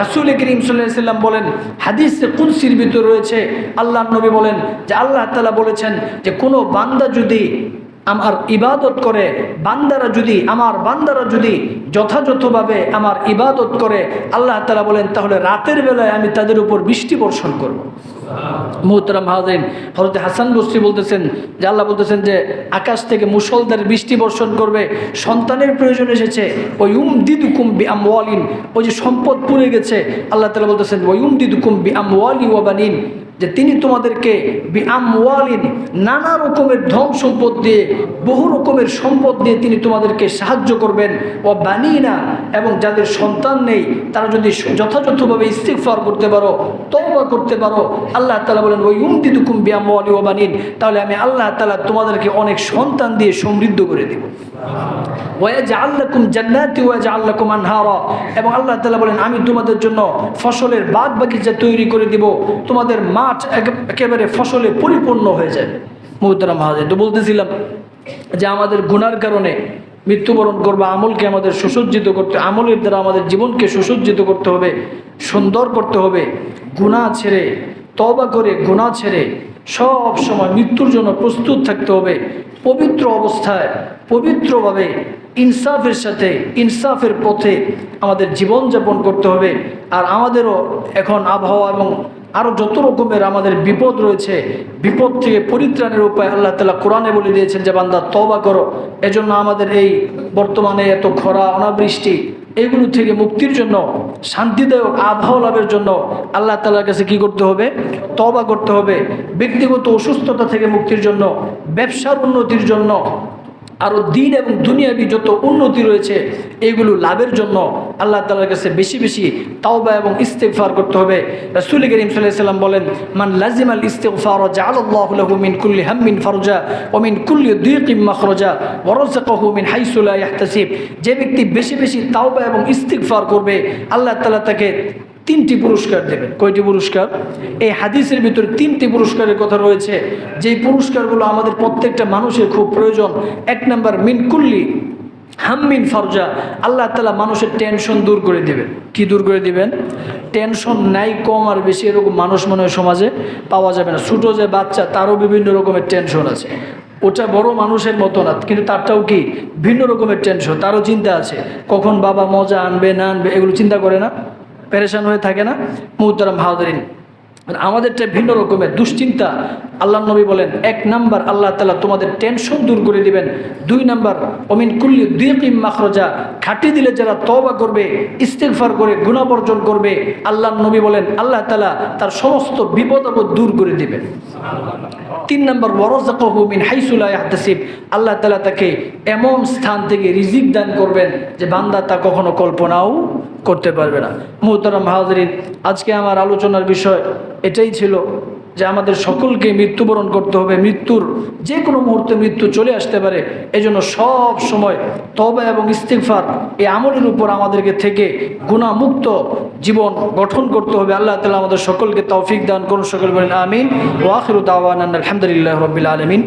রাসূল করিম সাল্লাল্লাহু আলাইহি সাল্লাম বলেন, হাদিসে কুদসির ভিতর রয়েছে, আল্লাহর নবী বলেন যে আল্লাহ তাআলা বলেছেন যে কোনো বান্দা যদি আমার ইবাদত করে, আমার বান্দারা যদি যথাযথভাবে আমার ইবাদত করে, আল্লাহ তাআলা বলেন তাহলে রাতের বেলায় আমি তাদের উপর বৃষ্টি বর্ষণ করব। মুহতারাম হাজরিন, হযরত হাসান বসরি বলতেছেন যে আল্লাহ বলতেছেন যে আকাশ থেকে মুষলধারে বৃষ্টি বর্ষণ করবে। সন্তানের প্রয়োজন এসেছে, ওয়ুমদিদুকুম বিআমওয়ালিন, ওই যে সম্পদ পুড়ে গেছে, আল্লাহ তাআলা বলতেছেন ওয়ুমদিদুকুম বিআমওয়ালি ওয়া বানিন, যে তিনি তোমাদেরকে বিআমওয়ালিন, নানা রকমের ধন সম্পদ দিয়ে, বহু রকমের সম্পদ দিয়ে তিনি তোমাদেরকে সাহায্য করবেন। ও বানিনা, এবং যাদের সন্তান নেই তারা যদি যথাযথভাবে ইস্তিগফার করতে পারো, তওবা করতে পারো, আল্লাহ তাআলা বলেন ওয়ুমদিদুকুম বিআমওয়ালি ওয়া বানিন, তাহলে আমি আল্লাহ তাআলা তোমাদেরকে অনেক সন্তান দিয়ে সমৃদ্ধ করে দেব। ওয়াজআল লাকুম জান্নাতি ওয়াজআল লাকুম আনহারা, এবং আল্লাহ তাআলা বলেন আমি তোমাদের জন্য ফসলের বাগ বাগিচা তৈরি করে দিব, তোমাদের মাঠ একেবারে ফসলে পরিপূর্ণ হয়ে যাবে। মুহতারাম হাজির, তো বলতেছিলাম যে আমাদের গুনার কারণে মৃত্যুবরণ করবো, আমলকে আমাদের সুসজ্জিত করতে, আমলের দ্বারা আমাদের জীবনকে সুসজ্জিত করতে হবে, সুন্দর করতে হবে। গুনাহ ছেড়ে, তওবা করে গুনাহ ছেড়ে সব সময় মৃত্যুর জন্য প্রস্তুত থাকতে হবে। পবিত্র অবস্থায়, পবিত্রভাবে, ইনসাফের সাথে, ইনসাফের পথে আমাদের জীবনযাপন করতে হবে। আর আমাদেরও এখন আবহাওয়া এবং আরও যত রকমের আমাদের বিপদ রয়েছে, বিপদ থেকে পরিত্রাণের উপায় আল্লাহ তাআলা কোরআনে বলে দিয়েছেন যে বান্দা তওবা করো। এজন্য আমাদের এই বর্তমানে এত খরা, অনাবৃষ্টি, এগুলো থেকে মুক্তির জন্য, শান্তিদায়ক আবহাওয়া লাভের জন্য আল্লাহ তাআলার কাছে কি করতে হবে? তওবা করতে হবে। ব্যক্তিগত অসুস্থতা থেকে মুক্তির জন্য, ব্যবসার উন্নতির জন্য, আরও দিন এবং দুনিয়াবি যত উন্নতি রয়েছে এইগুলো লাভের জন্য আল্লাহ তাআলার কাছে বেশি বেশি তাওবা এবং ইস্তিগফার করতে হবে। রাসূল করিম সাল্লাল্লাহু আলাইহি ওয়াসাল্লাম বলেন, মান লাজিমাল ইস্তিগফার জাআলাল্লাহু লাহু মিন কুল্লি হাম্মিন ফারজা ওয়া মিন কুল্লি দীকিম মাখরাজা ওয়া রাযাকাহু মিন হাইসু লা ইয়াহতাসিব। যে ব্যক্তি বেশি বেশি তাওবা এবং ইস্তিগফার করবে, আল্লাহ তাআলা তাকে 3টি পুরস্কার দেবেন। কয়টি পুরস্কার? এই হাদিসের ভিতরে 3টি পুরস্কারের কথা রয়েছে, যেই পুরস্কারগুলো আমাদের প্রত্যেকটা মানুষের খুব প্রয়োজন। 1 নাম্বার, মিন কুল্লি হাম্মিন ফারজা, আল্লাহ তাআলা মানুষের টেনশন দূর করে দিবেন। কি দূর করে দিবেন? টেনশন নাই কম আর বেশি এরকম মানুষ মনে হয় সমাজে পাওয়া যাবে না। ছোটো যে বাচ্চা, তারও বিভিন্ন রকমের টেনশন আছে, ওটা বড় মানুষের মতো না, কিন্তু তারটাও কি ভিন্ন রকমের টেনশন, তারও চিন্তা আছে, কখন বাবা মজা আনবে না আনবে, এগুলো চিন্তা করে না, পেরেশান হয়ে থাকে না? মুহতারাম হাজিরিন, আমাদেরটা ভিন্ন রকমের দুশ্চিন্তা। আল্লাহ নবী বলেন 1 নাম্বার, আল্লাহ তাআলা তোমাদের টেনশন দূর করে দিবেন। 2 নাম্বার, ওমিন কুল্লি দীকিম মাখরাজা, খাটি দিলে যারা তওবা করবে, ইস্তিগফার করে গুনাহ বর্জন করবে, আল্লাহ নবী বলেন আল্লাহ তাআলা তার সমস্ত বিপদ আপদ দূর করে দিবেন। 3 নাম্বার, ওয়ারাযাকাহু মিন হাইসু লা ইয়াহতাসিব, আল্লাহ তাআলা তাকে এমন স্থান থেকে রিজিক দান করবেন যে বান্দা তা কখনো কল্পনাও করতে পারবে না। মুহতারাম হাজিরিন, আজকে আমার আলোচনার বিষয় এটাই ছিল যে আমাদের সকলকে মৃত্যুবরণ করতে হবে। মৃত্যুর যে কোনো মুহূর্তে মৃত্যু চলে আসতে পারে, এজন্য সব সময় তওবা এবং ইস্তিগফার এই আমলের উপর আমাদেরকে থেকে গুনাহমুক্ত জীবন গঠন করতে হবে। আল্লাহ তাআলা আমাদের সকলকে তৌফিক দান করুন। সকল বলেন আমিন। ওয়া আখিরু দাওয়ানা আলহামদুলিল্লাহি রাব্বিল আলামিন।